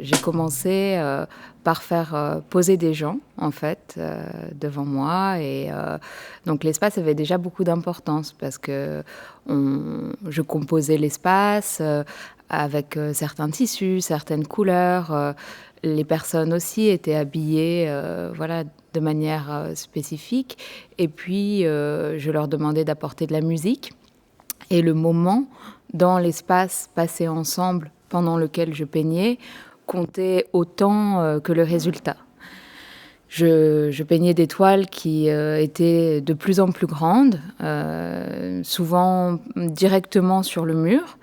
j'ai commencé par faire poser des gens, en fait, devant moi. Et donc l'espace avait déjà beaucoup d'importance parce que je composais l'espace avec certains tissus, certaines couleurs. Les personnes aussi étaient habillées voilà, de manière spécifique. Et puis, je leur demandais d'apporter de la musique. Et le moment dans l'espace passé ensemble pendant lequel je peignais comptait autant que le résultat. Je peignais des toiles qui étaient de plus en plus grandes, souvent directement sur le mur.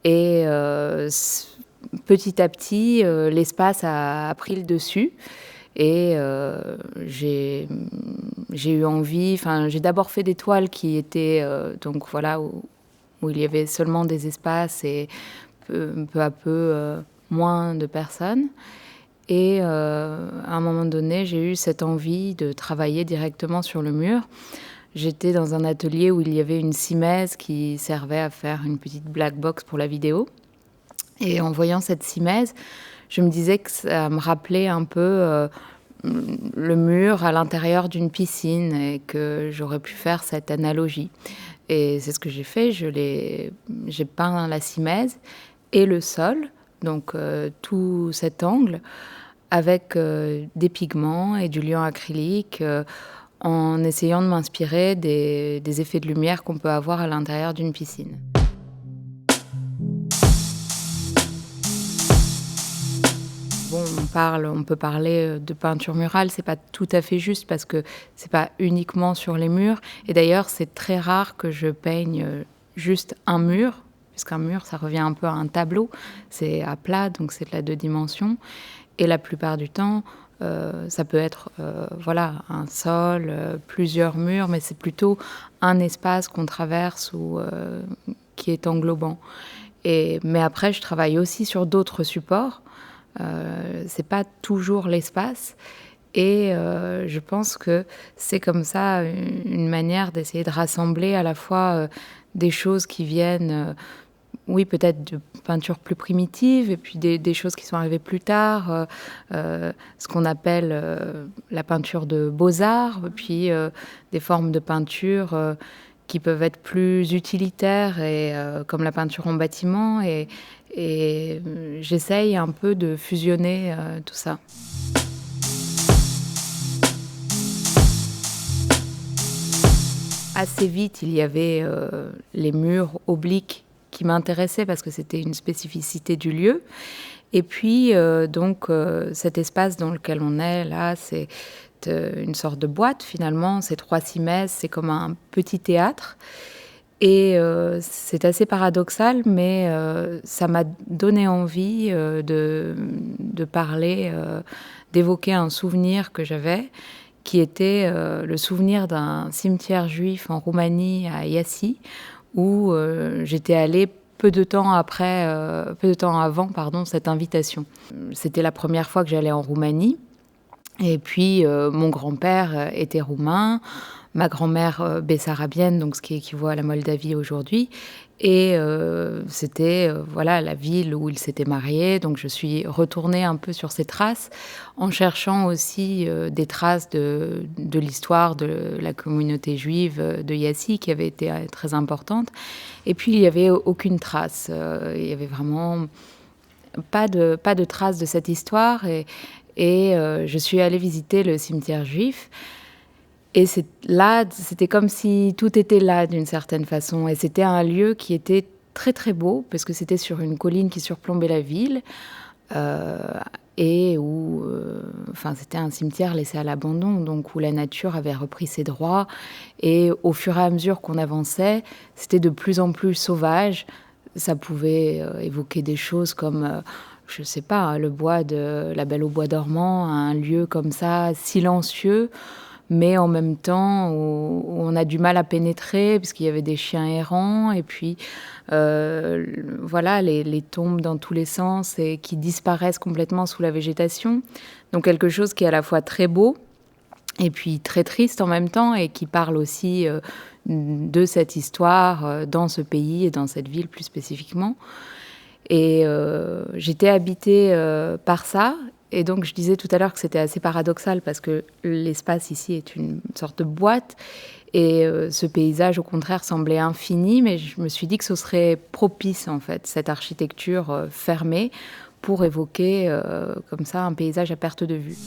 Et petit à petit, l'espace a pris le dessus. Et j'ai eu envie, enfin, j'ai d'abord fait des toiles qui étaient, donc voilà, où il y avait seulement des espaces et peu à peu moins de personnes. Et à un moment donné, j'ai eu cette envie de travailler directement sur le mur. J'étais dans un atelier où il y avait une simèse qui servait à faire une petite black box pour la vidéo. Et en voyant cette simèse, je me disais que ça me rappelait un peu le mur à l'intérieur d'une piscine et que j'aurais pu faire cette analogie. Et c'est ce que j'ai fait, j'ai peint la simèse et le sol, donc tout cet angle, avec des pigments et du liant acrylique, en essayant de m'inspirer des effets de lumière qu'on peut avoir à l'intérieur d'une piscine. Bon, on peut parler de peinture murale, c'est pas tout à fait juste parce que c'est pas uniquement sur les murs. Et d'ailleurs, c'est très rare que je peigne juste un mur, puisqu'un mur, ça revient un peu à un tableau. C'est à plat, donc c'est de la 2 dimensions. Et la plupart du temps, ça peut être voilà, un sol, plusieurs murs, mais c'est plutôt un espace qu'on traverse ou qui est englobant. Mais après, je travaille aussi sur d'autres supports. C'est pas toujours l'espace. Et je pense que c'est comme ça une manière d'essayer de rassembler à la fois des choses qui viennent, oui, peut-être de peinture plus primitive, et puis des choses qui sont arrivées plus tard, ce qu'on appelle la peinture de beaux-arts, puis des formes de peinture qui peuvent être plus utilitaires, et comme la peinture en bâtiment. Et j'essaye un peu de fusionner tout ça. Assez vite, il y avait les murs obliques qui m'intéressaient parce que c'était une spécificité du lieu. Et puis, cet espace dans lequel on est, là, c'est une sorte de boîte, finalement. C'est 3 simèses, c'est comme un petit théâtre. Et c'est assez paradoxal, mais ça m'a donné envie de parler, d'évoquer un souvenir que j'avais, qui était le souvenir d'un cimetière juif en Roumanie, à Iași, où j'étais allée peu de temps avant, pardon, cette invitation. C'était la première fois que j'allais en Roumanie. Et puis, mon grand-père était roumain, ma grand-mère bessarabienne, donc ce qui équivaut à la Moldavie aujourd'hui. Et c'était voilà, la ville où il s'était marié. Donc je suis retournée un peu sur ces traces, en cherchant aussi des traces de l'histoire de la communauté juive de Iași, qui avait été très importante. Et puis il n'y avait aucune trace. Il n'y avait vraiment pas de traces de cette histoire. Et je suis allée visiter le cimetière juif. Et c'était comme si tout était là d'une certaine façon. Et c'était un lieu qui était très très beau, parce que c'était sur une colline qui surplombait la ville, et où, c'était un cimetière laissé à l'abandon, donc où la nature avait repris ses droits. Et au fur et à mesure qu'on avançait, c'était de plus en plus sauvage. Ça pouvait évoquer des choses comme je sais pas, le bois de la Belle au bois dormant, un lieu comme ça, silencieux, mais en même temps où on a du mal à pénétrer, puisqu'il y avait des chiens errants, et puis voilà, les tombes dans tous les sens et qui disparaissent complètement sous la végétation. Donc quelque chose qui est à la fois très beau, et puis très triste en même temps, et qui parle aussi de cette histoire dans ce pays et dans cette ville plus spécifiquement. Et j'étais habitée par ça. Et donc, je disais tout à l'heure que c'était assez paradoxal parce que l'espace ici est une sorte de boîte et ce paysage, au contraire, semblait infini. Mais je me suis dit que ce serait propice, en fait, cette architecture fermée pour évoquer comme ça un paysage à perte de vue.